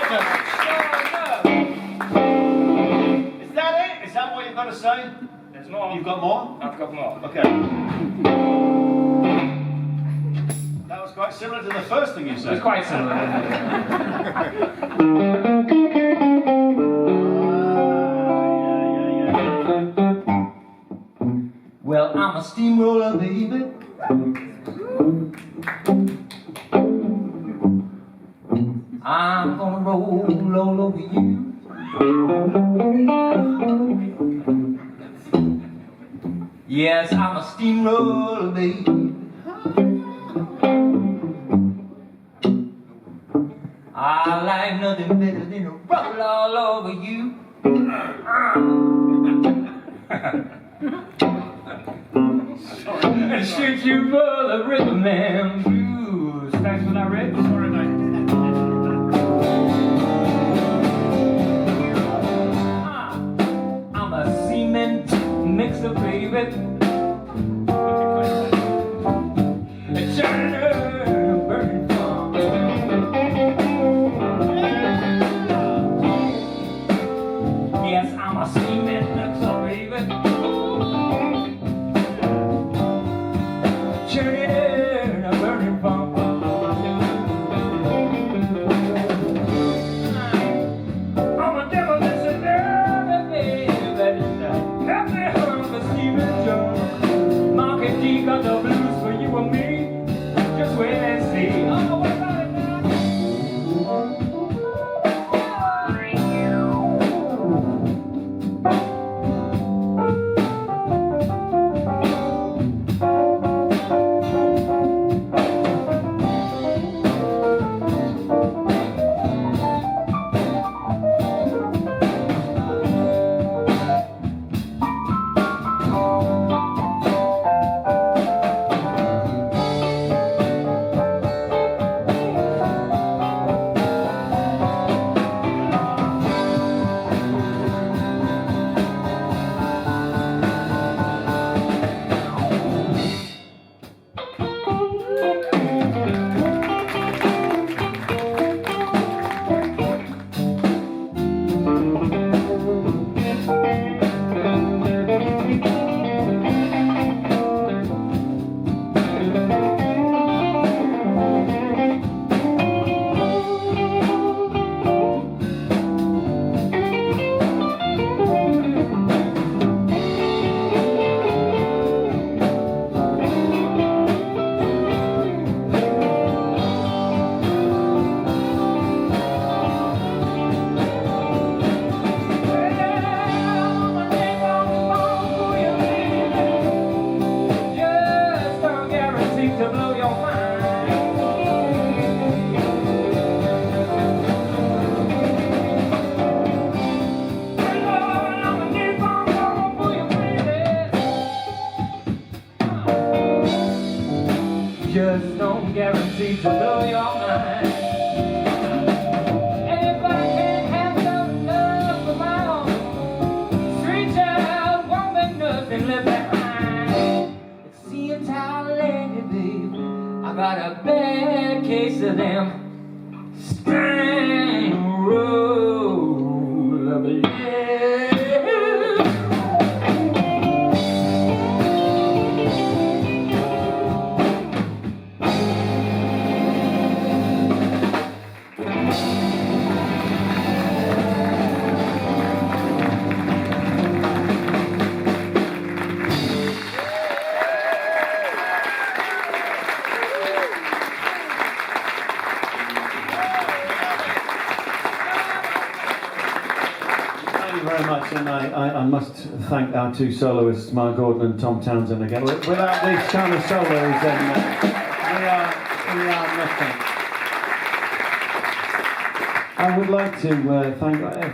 Is that it? Is that what you've got to say? There's more. You've got more? I've got more. Okay. That was quite similar to the first thing you said. It's quite similar. Well, I'm a steamroller, baby. I'm gonna roll all over you. Yes, I'm a steamroller, baby. I like nothing better than to roll all over you. And shoot you full of rhythm and blues. Thanks for that, Rick. Sorry, mate. I'm a cement mixer, baby. Burning fun. Yes, I'm a cement mixer, baby. Churning a burning fun. I'm a demolition derby, baby. Help me hum the Stephen Jones. Market D got the blues for you and me. Just wait and see. Oh, what about it now? Just don't guarantee to blow your mind. And if I can't have enough of my own, street child won't be nothing left behind. It seems how lately, baby, I got a bad case of them steamroller blues. Very much, and I must thank our two soloists, Mark Gordon and Tom Townsend again. Without these kind of solos, then we are nothing. I would like to thank every